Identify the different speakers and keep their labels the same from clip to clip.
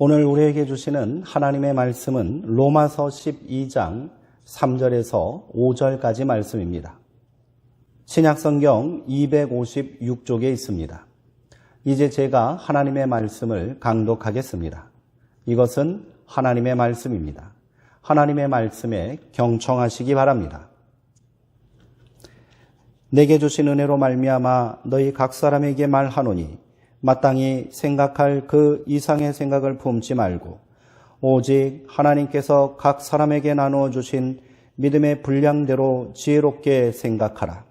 Speaker 1: 오늘 우리에게 주시는 하나님의 말씀은 로마서 12장 3절에서 5절까지 말씀입니다. 신약성경 256쪽에 있습니다. 이제 제가 하나님의 말씀을 강독하겠습니다. 이것은 하나님의 말씀입니다. 하나님의 말씀에 경청하시기 바랍니다. 내게 주신 은혜로 말미암아 너희 각 사람에게 말하노니 마땅히 생각할 그 이상의 생각을 품지 말고 오직 하나님께서 각 사람에게 나누어 주신 믿음의 분량대로 지혜롭게 생각하라.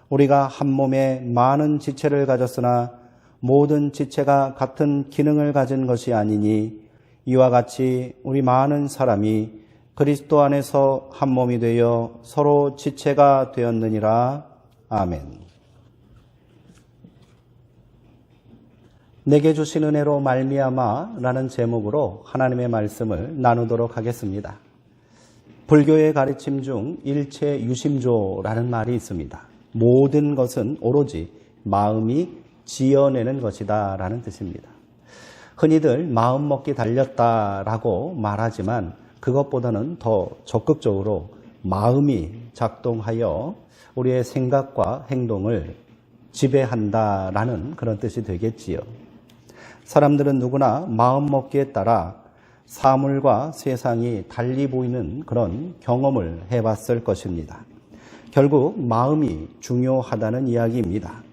Speaker 1: 우리가 한 몸에 많은 지체를 가졌으나 모든 지체가 같은 기능을 가진 것이 아니니 이와 같이 우리 많은 사람이 그리스도 안에서 한 몸이 되어 서로 지체가 되었느니라. 아멘. 내게 주신 은혜로 말미암아 라는 제목으로 하나님의 말씀을 나누도록 하겠습니다. 불교의 가르침 중 일체 유심조라는 말이 있습니다. 모든 것은 오로지 마음이 지어내는 것이다 라는 뜻입니다. 흔히들 마음 먹기 달렸다라고 말하지만 그것보다는 더 적극적으로 마음이 작동하여 우리의 생각과 행동을 지배한다라는 그런 뜻이 되겠지요. 사람들은 누구나 마음먹기에 따라 사물과 세상이 달리 보이는 그런 경험을 해봤을 것입니다. 결국 마음이 중요하다는 이야기입니다.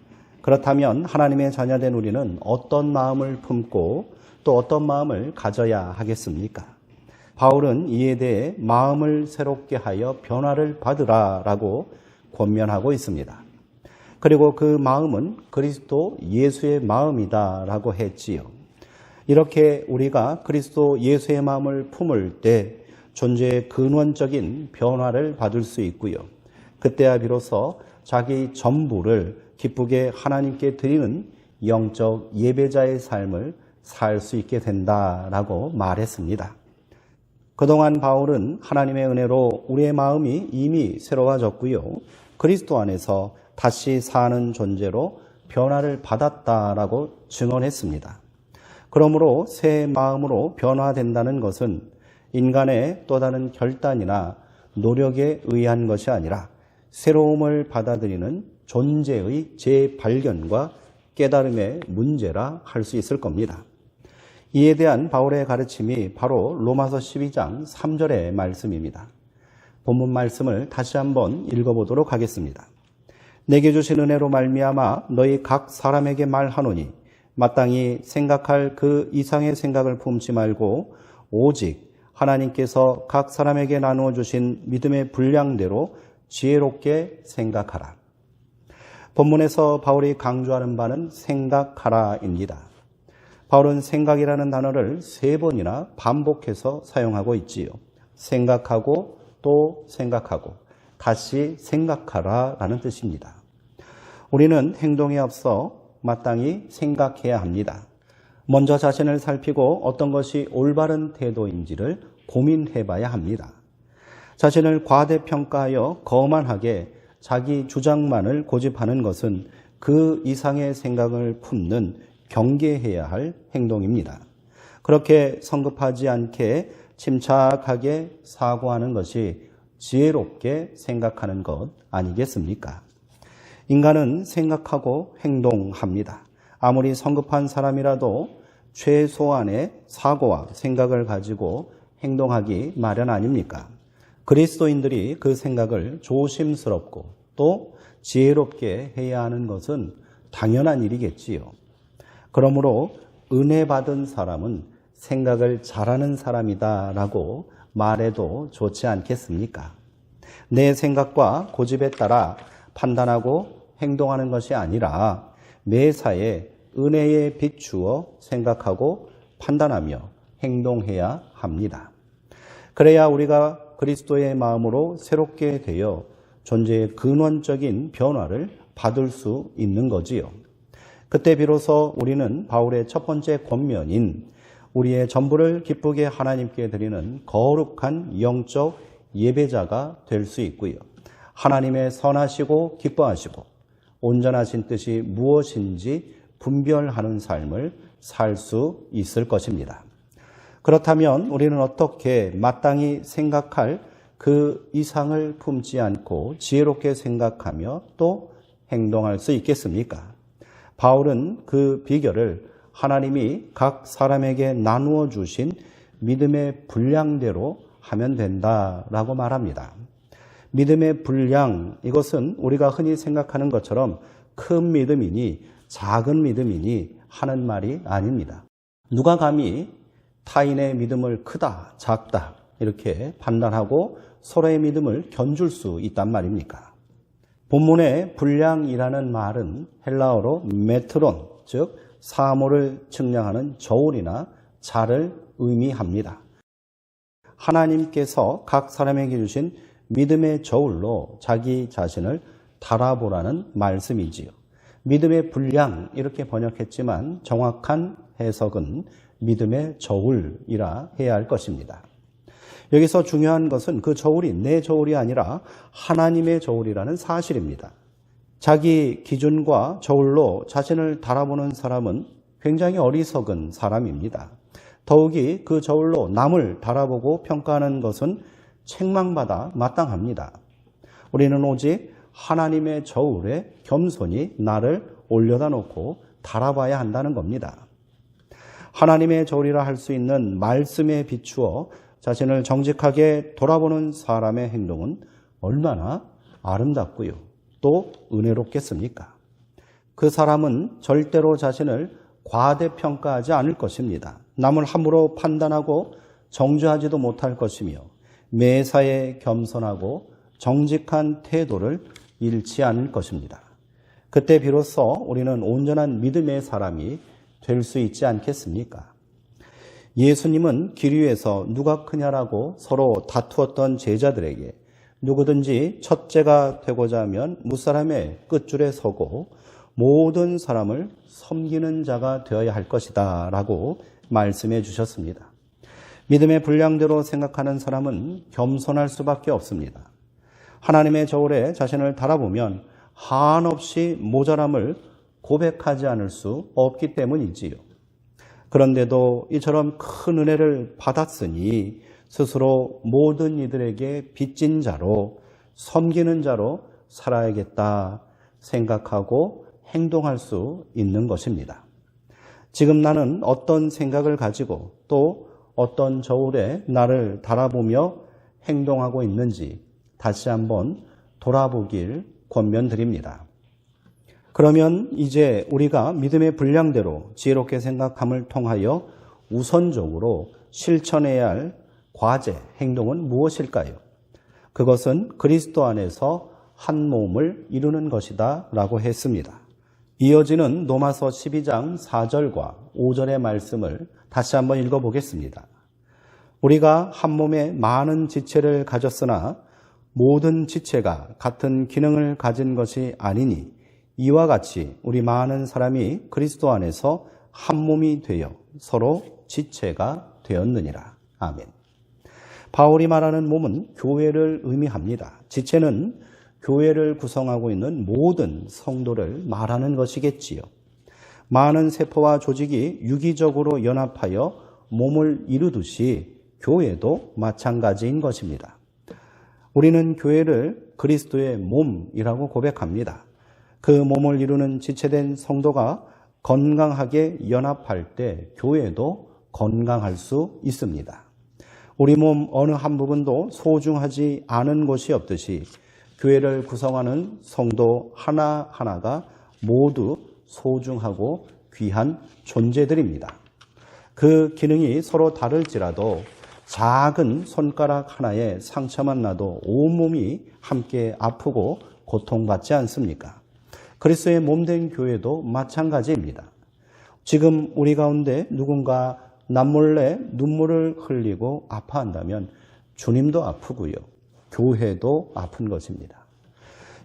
Speaker 1: 그렇다면 하나님의 자녀된 우리는 어떤 마음을 품고 또 어떤 마음을 가져야 하겠습니까? 바울은 이에 대해 마음을 새롭게 하여 변화를 받으라라고 권면하고 있습니다. 그리고 그 마음은 그리스도 예수의 마음이다라고 했지요. 이렇게 우리가 그리스도 예수의 마음을 품을 때 존재의 근원적인 변화를 받을 수 있고요. 그때야 비로소 자기 전부를 기쁘게 하나님께 드리는 영적 예배자의 삶을 살 수 있게 된다라고 말했습니다. 그동안 바울은 하나님의 은혜로 우리의 마음이 이미 새로워졌고요. 그리스도 안에서 다시 사는 존재로 변화를 받았다라고 증언했습니다. 그러므로 새 마음으로 변화된다는 것은 인간의 또 다른 결단이나 노력에 의한 것이 아니라 새로움을 받아들이는 존재의 재발견과 깨달음의 문제라 할 수 있을 겁니다. 이에 대한 바울의 가르침이 바로 로마서 12장 3절의 말씀입니다. 본문 말씀을 다시 한번 읽어보도록 하겠습니다. 내게 주신 은혜로 말미암아 너희 각 사람에게 말하노니 마땅히 생각할 그 이상의 생각을 품지 말고 오직 하나님께서 각 사람에게 나누어 주신 믿음의 분량대로 지혜롭게 생각하라. 본문에서 바울이 강조하는 바는 생각하라입니다. 바울은 생각이라는 단어를 3번이나 반복해서 사용하고 있지요. 생각하고 또 생각하고 다시 생각하라라는 뜻입니다. 우리는 행동에 앞서 마땅히 생각해야 합니다. 먼저 자신을 살피고 어떤 것이 올바른 태도인지를 고민해 봐야 합니다. 자신을 과대평가하여 거만하게 자기 주장만을 고집하는 것은 그 이상의 생각을 품는 경계해야 할 행동입니다. 그렇게 성급하지 않게 침착하게 사고하는 것이 지혜롭게 생각하는 것 아니겠습니까? 인간은 생각하고 행동합니다. 아무리 성급한 사람이라도 최소한의 사고와 생각을 가지고 행동하기 마련 아닙니까? 그리스도인들이 그 생각을 조심스럽고 또 지혜롭게 해야 하는 것은 당연한 일이겠지요. 그러므로 은혜 받은 사람은 생각을 잘하는 사람이다라고 말해도 좋지 않겠습니까? 내 생각과 고집에 따라 판단하고 행동하는 것이 아니라 매사에 은혜에 비추어 생각하고 판단하며 행동해야 합니다. 그래야 우리가 그리스도의 마음으로 새롭게 되어 존재의 근원적인 변화를 받을 수 있는 거지요. 그때 비로소 우리는 바울의 첫 번째 권면인 우리의 전부를 기쁘게 하나님께 드리는 거룩한 영적 예배자가 될 수 있고요. 하나님의 선하시고 기뻐하시고 온전하신 뜻이 무엇인지 분별하는 삶을 살 수 있을 것입니다. 그렇다면 우리는 어떻게 마땅히 생각할 그 이상을 품지 않고 지혜롭게 생각하며 또 행동할 수 있겠습니까? 바울은 그 비결을 하나님이 각 사람에게 나누어 주신 믿음의 분량대로 하면 된다라고 말합니다. 믿음의 분량, 이것은 우리가 흔히 생각하는 것처럼 큰 믿음이니 작은 믿음이니 하는 말이 아닙니다. 누가 감히 타인의 믿음을 크다, 작다 이렇게 판단하고 서로의 믿음을 견줄 수 있단 말입니까? 본문의 분량이라는 말은 헬라어로 메트론, 즉 사모를 측량하는 저울이나 자를 의미합니다. 하나님께서 각 사람에게 주신 믿음의 저울로 자기 자신을 달아보라는 말씀이지요. 믿음의 분량 이렇게 번역했지만 정확한 해석은 믿음의 저울이라 해야 할 것입니다. 여기서 중요한 것은 그 저울이 내 저울이 아니라 하나님의 저울이라는 사실입니다. 자기 기준과 저울로 자신을 달아보는 사람은 굉장히 어리석은 사람입니다. 더욱이 그 저울로 남을 달아보고 평가하는 것은 책망받아 마땅합니다. 우리는 오직 하나님의 저울에 겸손히 나를 올려다 놓고 달아봐야 한다는 겁니다. 하나님의 저울이라 할 수 있는 말씀에 비추어 자신을 정직하게 돌아보는 사람의 행동은 얼마나 아름답고요. 또 은혜롭겠습니까? 그 사람은 절대로 자신을 과대평가하지 않을 것입니다. 남을 함부로 판단하고 정죄하지도 못할 것이며 매사에 겸손하고 정직한 태도를 잃지 않을 것입니다. 그때 비로소 우리는 온전한 믿음의 사람이 될 수 있지 않겠습니까? 예수님은 길 위에서 누가 크냐라고 서로 다투었던 제자들에게 누구든지 첫째가 되고자 하면 무사람의 끝줄에 서고 모든 사람을 섬기는 자가 되어야 할 것이다 라고 말씀해 주셨습니다. 믿음의 분량대로 생각하는 사람은 겸손할 수밖에 없습니다. 하나님의 저울에 자신을 달아보면 한없이 모자람을 고백하지 않을 수 없기 때문이지요. 그런데도 이처럼 큰 은혜를 받았으니 스스로 모든 이들에게 빚진 자로 섬기는 자로 살아야겠다 생각하고 행동할 수 있는 것입니다. 지금 나는 어떤 생각을 가지고 또 어떤 저울에 나를 달아보며 행동하고 있는지 다시 한번 돌아보길 권면드립니다. 그러면 이제 우리가 믿음의 분량대로 지혜롭게 생각함을 통하여 우선적으로 실천해야 할 과제, 행동은 무엇일까요? 그것은 그리스도 안에서 한 몸을 이루는 것이다 라고 했습니다. 이어지는 로마서 12장 4절과 5절의 말씀을 다시 한번 읽어보겠습니다. 우리가 한 몸에 많은 지체를 가졌으나 모든 지체가 같은 기능을 가진 것이 아니니 이와 같이 우리 많은 사람이 그리스도 안에서 한 몸이 되어 서로 지체가 되었느니라. 아멘. 바울이 말하는 몸은 교회를 의미합니다. 지체는 교회를 구성하고 있는 모든 성도를 말하는 것이겠지요. 많은 세포와 조직이 유기적으로 연합하여 몸을 이루듯이 교회도 마찬가지인 것입니다. 우리는 교회를 그리스도의 몸이라고 고백합니다. 그 몸을 이루는 지체된 성도가 건강하게 연합할 때 교회도 건강할 수 있습니다. 우리 몸 어느 한 부분도 소중하지 않은 곳이 없듯이 교회를 구성하는 성도 하나하나가 모두 소중하고 귀한 존재들입니다. 그 기능이 서로 다를지라도 작은 손가락 하나에 상처만 나도 온몸이 함께 아프고 고통받지 않습니까? 그리스도의 몸된 교회도 마찬가지입니다. 지금 우리 가운데 누군가 남몰래 눈물을 흘리고 아파한다면 주님도 아프고요. 교회도 아픈 것입니다.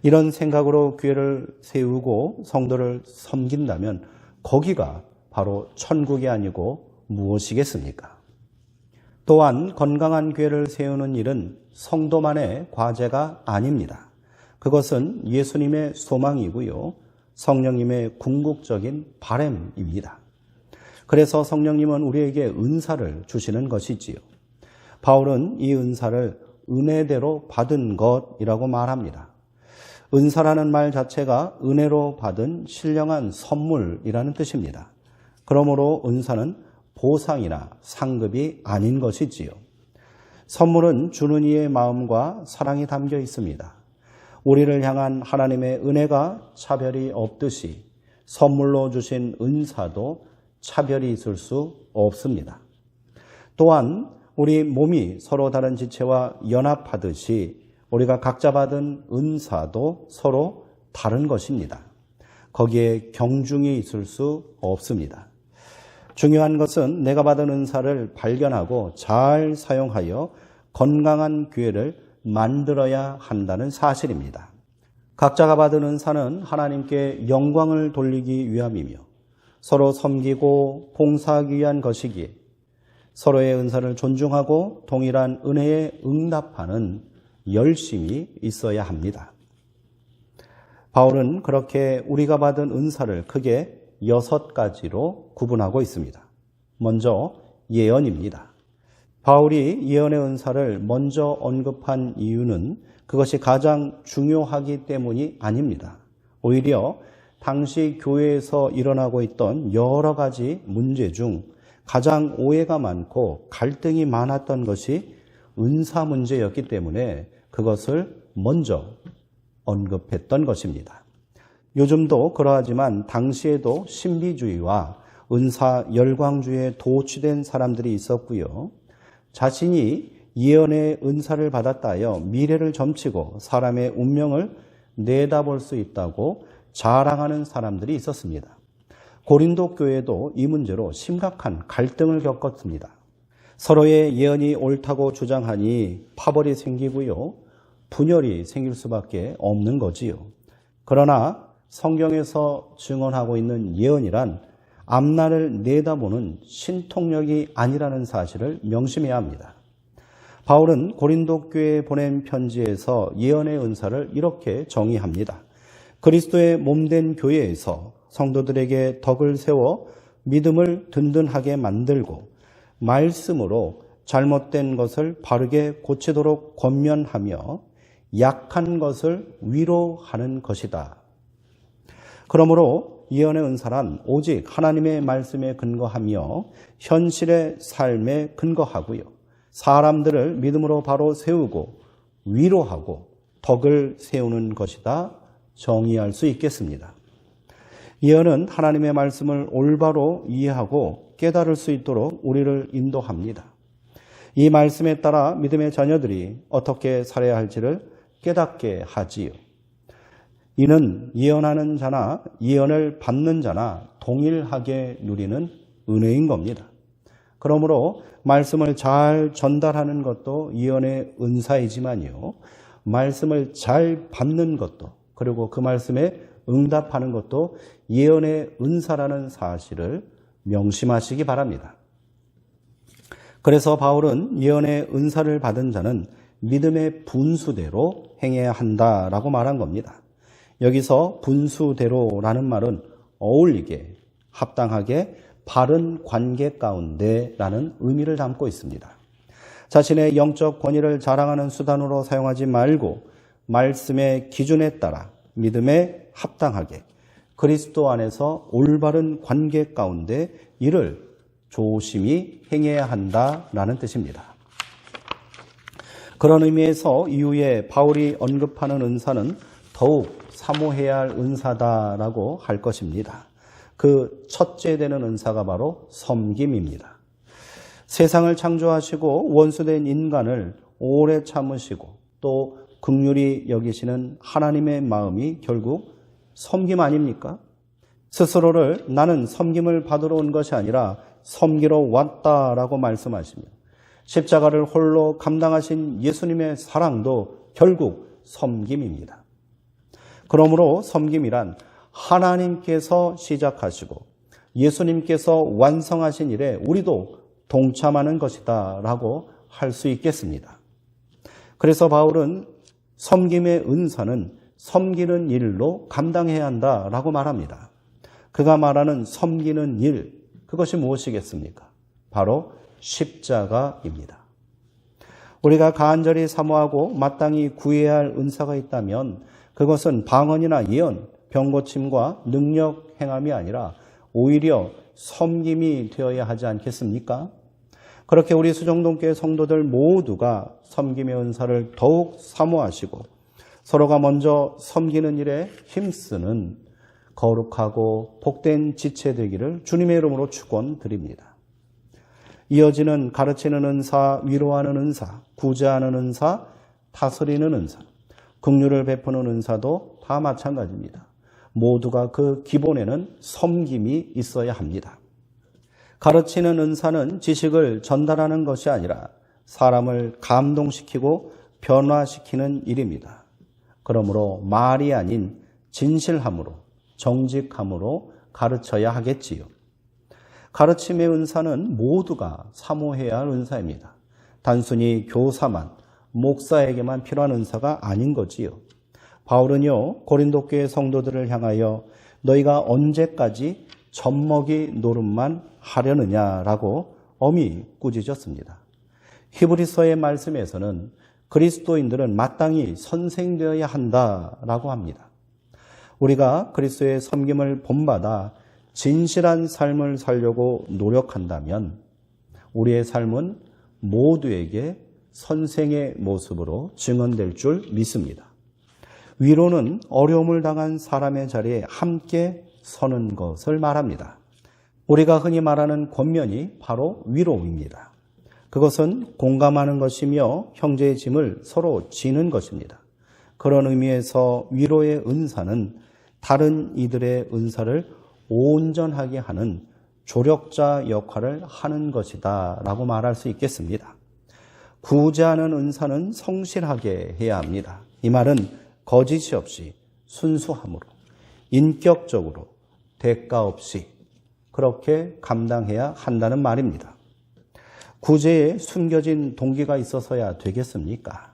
Speaker 1: 이런 생각으로 교회를 세우고 성도를 섬긴다면 거기가 바로 천국이 아니고 무엇이겠습니까? 또한 건강한 교회를 세우는 일은 성도만의 과제가 아닙니다. 그것은 예수님의 소망이고요. 성령님의 궁극적인 바람입니다. 그래서 성령님은 우리에게 은사를 주시는 것이지요. 바울은 이 은사를 은혜대로 받은 것이라고 말합니다. 은사라는 말 자체가 은혜로 받은 신령한 선물이라는 뜻입니다. 그러므로 은사는 보상이나 상급이 아닌 것이지요. 선물은 주는 이의 마음과 사랑이 담겨 있습니다. 우리를 향한 하나님의 은혜가 차별이 없듯이 선물로 주신 은사도 차별이 있을 수 없습니다. 또한 우리 몸이 서로 다른 지체와 연합하듯이 우리가 각자 받은 은사도 서로 다른 것입니다. 거기에 경중이 있을 수 없습니다. 중요한 것은 내가 받은 은사를 발견하고 잘 사용하여 건강한 교회를 만들어야 한다는 사실입니다. 각자가 받은 은사는 하나님께 영광을 돌리기 위함이며 서로 섬기고 봉사하기 위한 것이기에 서로의 은사를 존중하고 동일한 은혜에 응답하는 열심이 있어야 합니다. 바울은 그렇게 우리가 받은 은사를 크게 6가지로 구분하고 있습니다. 먼저 예언입니다. 바울이 예언의 은사를 먼저 언급한 이유는 그것이 가장 중요하기 때문이 아닙니다. 오히려 당시 교회에서 일어나고 있던 여러 가지 문제 중 가장 오해가 많고 갈등이 많았던 것이 은사 문제였기 때문에 그것을 먼저 언급했던 것입니다. 요즘도 그러하지만 당시에도 신비주의와 은사 열광주의에 도취된 사람들이 있었고요. 자신이 예언의 은사를 받았다 하여 미래를 점치고 사람의 운명을 내다볼 수 있다고 자랑하는 사람들이 있었습니다. 고린도 교회도 이 문제로 심각한 갈등을 겪었습니다. 서로의 예언이 옳다고 주장하니 파벌이 생기고요. 분열이 생길 수밖에 없는 거지요. 그러나 성경에서 증언하고 있는 예언이란 앞날을 내다보는 신통력이 아니라는 사실을 명심해야 합니다. 바울은 고린도 교회에 보낸 편지에서 예언의 은사를 이렇게 정의합니다. 그리스도의 몸된 교회에서 성도들에게 덕을 세워 믿음을 든든하게 만들고 말씀으로 잘못된 것을 바르게 고치도록 권면하며 약한 것을 위로하는 것이다. 그러므로 예언의 은사란 오직 하나님의 말씀에 근거하며 현실의 삶에 근거하고요. 사람들을 믿음으로 바로 세우고 위로하고 덕을 세우는 것이다 정의할 수 있겠습니다. 예언은 하나님의 말씀을 올바로 이해하고 깨달을 수 있도록 우리를 인도합니다. 이 말씀에 따라 믿음의 자녀들이 어떻게 살아야 할지를 깨닫게 하지요. 이는 예언하는 자나 예언을 받는 자나 동일하게 누리는 은혜인 겁니다. 그러므로 말씀을 잘 전달하는 것도 예언의 은사이지만요. 말씀을 잘 받는 것도 그리고 그 말씀에 응답하는 것도 예언의 은사라는 사실을 명심하시기 바랍니다. 그래서 바울은 예언의 은사를 받은 자는 믿음의 분수대로 행해야 한다라고 말한 겁니다. 여기서 분수대로라는 말은 어울리게, 합당하게, 바른 관계 가운데라는 의미를 담고 있습니다. 자신의 영적 권위를 자랑하는 수단으로 사용하지 말고 말씀의 기준에 따라 믿음에 합당하게 그리스도 안에서 올바른 관계 가운데 이를 조심히 행해야 한다라는 뜻입니다. 그런 의미에서 이후에 바울이 언급하는 은사는 더욱 사모해야 할 은사다라고 할 것입니다. 그 첫째 되는 은사가 바로 섬김입니다. 세상을 창조하시고 원수된 인간을 오래 참으시고 또 긍휼히 여기시는 하나님의 마음이 결국 섬김 아닙니까? 스스로를 나는 섬김을 받으러 온 것이 아니라 섬기러 왔다라고 말씀하시며 십자가를 홀로 감당하신 예수님의 사랑도 결국 섬김입니다. 그러므로 섬김이란 하나님께서 시작하시고 예수님께서 완성하신 일에 우리도 동참하는 것이다 라고 할 수 있겠습니다. 그래서 바울은 섬김의 은사는 섬기는 일로 감당해야 한다라고 말합니다. 그가 말하는 섬기는 일, 그것이 무엇이겠습니까? 바로 십자가입니다. 우리가 간절히 사모하고 마땅히 구해야 할 은사가 있다면 그것은 방언이나 예언, 병고침과 능력 행함이 아니라 오히려 섬김이 되어야 하지 않겠습니까? 그렇게 우리 수정동교회 성도들 모두가 섬김의 은사를 더욱 사모하시고 서로가 먼저 섬기는 일에 힘쓰는 거룩하고 복된 지체 되기를 주님의 이름으로 축원드립니다. 이어지는 가르치는 은사, 위로하는 은사, 구제하는 은사, 다스리는 은사, 긍휼을 베푸는 은사도 다 마찬가지입니다. 모두가 그 기본에는 섬김이 있어야 합니다. 가르치는 은사는 지식을 전달하는 것이 아니라 사람을 감동시키고 변화시키는 일입니다. 그러므로 말이 아닌 진실함으로, 정직함으로 가르쳐야 하겠지요. 가르침의 은사는 모두가 사모해야 할 은사입니다. 단순히 교사만, 목사에게만 필요한 은사가 아닌 거지요. 바울은요, 고린도 교회 성도들을 향하여 너희가 언제까지 젖먹이 노릇만 하려느냐라고 엄히 꾸짖었습니다. 히브리서의 말씀에서는 그리스도인들은 마땅히 선생되어야 한다라고 합니다. 우리가 그리스도의 섬김을 본받아 진실한 삶을 살려고 노력한다면 우리의 삶은 모두에게 선생의 모습으로 증언될 줄 믿습니다. 위로는 어려움을 당한 사람의 자리에 함께 서는 것을 말합니다. 우리가 흔히 말하는 권면이 바로 위로입니다. 그것은 공감하는 것이며 형제의 짐을 서로 지는 것입니다. 그런 의미에서 위로의 은사는 다른 이들의 은사를 온전하게 하는 조력자 역할을 하는 것이다 라고 말할 수 있겠습니다. 구제하는 은사는 성실하게 해야 합니다. 이 말은 거짓이 없이 순수함으로, 인격적으로, 대가 없이 그렇게 감당해야 한다는 말입니다. 구제에 숨겨진 동기가 있어서야 되겠습니까?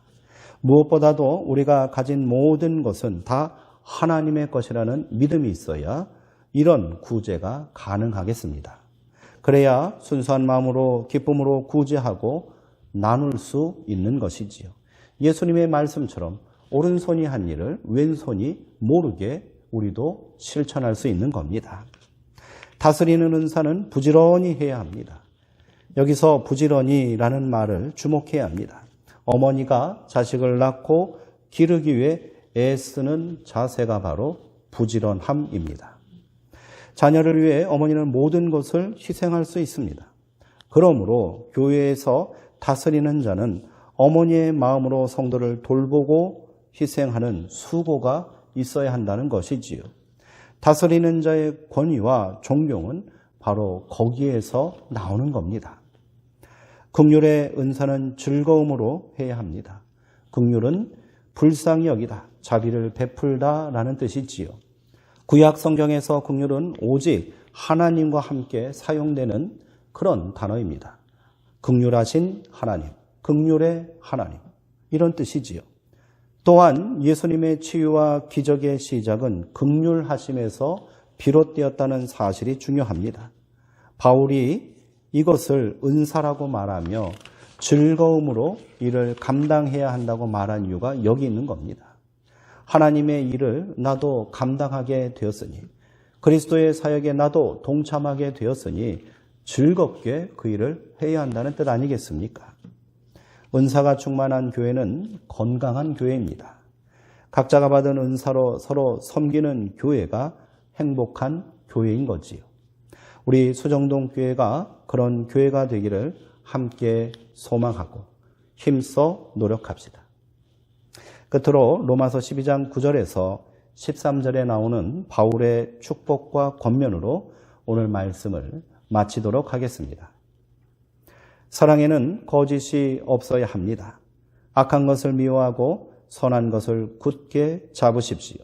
Speaker 1: 무엇보다도 우리가 가진 모든 것은 다 하나님의 것이라는 믿음이 있어야 이런 구제가 가능하겠습니다. 그래야 순수한 마음으로 기쁨으로 구제하고 나눌 수 있는 것이지요. 예수님의 말씀처럼 오른손이 한 일을 왼손이 모르게 우리도 실천할 수 있는 겁니다. 다스리는 은사는 부지런히 해야 합니다. 여기서 부지런히라는 말을 주목해야 합니다. 어머니가 자식을 낳고 기르기 위해 애쓰는 자세가 바로 부지런함입니다. 자녀를 위해 어머니는 모든 것을 희생할 수 있습니다. 그러므로 교회에서 다스리는 자는 어머니의 마음으로 성도를 돌보고 희생하는 수고가 있어야 한다는 것이지요. 다스리는 자의 권위와 존경은 바로 거기에서 나오는 겁니다. 긍휼의 은사는 즐거움으로 해야 합니다. 긍휼은 불쌍히 여기다, 자비를 베풀다라는 뜻이지요. 구약 성경에서 긍휼은 오직 하나님과 함께 사용되는 그런 단어입니다. 긍휼하신 하나님, 긍휼의 하나님, 이런 뜻이지요. 또한 예수님의 치유와 기적의 시작은 긍휼하심에서 비롯되었다는 사실이 중요합니다. 바울이 이것을 은사라고 말하며 즐거움으로 이를 감당해야 한다고 말한 이유가 여기 있는 겁니다. 하나님의 일을 나도 감당하게 되었으니, 그리스도의 사역에 나도 동참하게 되었으니 즐겁게 그 일을 해야 한다는 뜻 아니겠습니까? 은사가 충만한 교회는 건강한 교회입니다. 각자가 받은 은사로 서로 섬기는 교회가 행복한 교회인 거지요. 우리 수정동 교회가 그런 교회가 되기를 함께 소망하고 힘써 노력합시다. 끝으로 로마서 12장 9절에서 13절에 나오는 바울의 축복과 권면으로 오늘 말씀을 마치도록 하겠습니다. 사랑에는 거짓이 없어야 합니다. 악한 것을 미워하고 선한 것을 굳게 잡으십시오.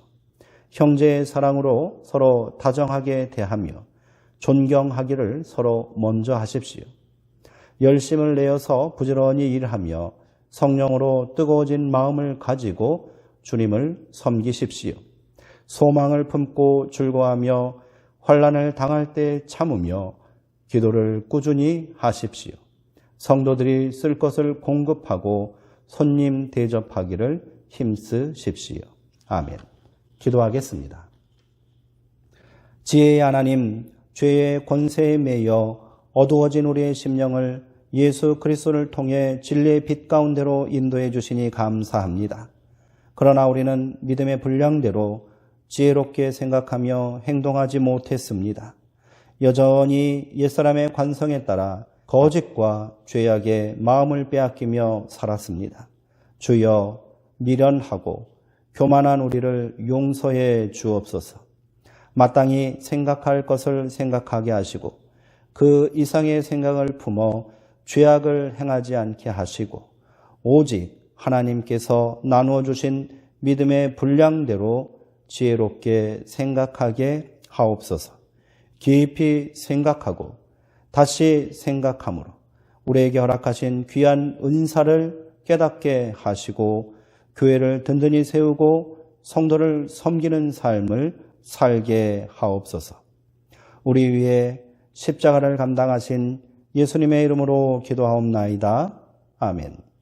Speaker 1: 형제의 사랑으로 서로 다정하게 대하며 존경하기를 서로 먼저 하십시오. 열심을 내어서 부지런히 일하며 성령으로 뜨거워진 마음을 가지고 주님을 섬기십시오. 소망을 품고 즐거워하며 환난을 당할 때 참으며 기도를 꾸준히 하십시오. 성도들이 쓸 것을 공급하고 손님 대접하기를 힘쓰십시오. 아멘. 기도하겠습니다. 지혜의 하나님, 죄의 권세에 매여 어두워진 우리의 심령을 예수 그리스도를 통해 진리의 빛 가운데로 인도해 주시니 감사합니다. 그러나 우리는 믿음의 분량대로 지혜롭게 생각하며 행동하지 못했습니다. 여전히 옛사람의 관성에 따라 거짓과 죄악에 마음을 빼앗기며 살았습니다. 주여, 미련하고 교만한 우리를 용서해 주옵소서. 마땅히 생각할 것을 생각하게 하시고 그 이상의 생각을 품어 죄악을 행하지 않게 하시고 오직 하나님께서 나누어 주신 믿음의 분량대로 지혜롭게 생각하게 하옵소서. 깊이 생각하고 다시 생각함으로 우리에게 허락하신 귀한 은사를 깨닫게 하시고 교회를 든든히 세우고 성도를 섬기는 삶을 살게 하옵소서. 우리 위에 십자가를 감당하신 예수님의 이름으로 기도하옵나이다. 아멘.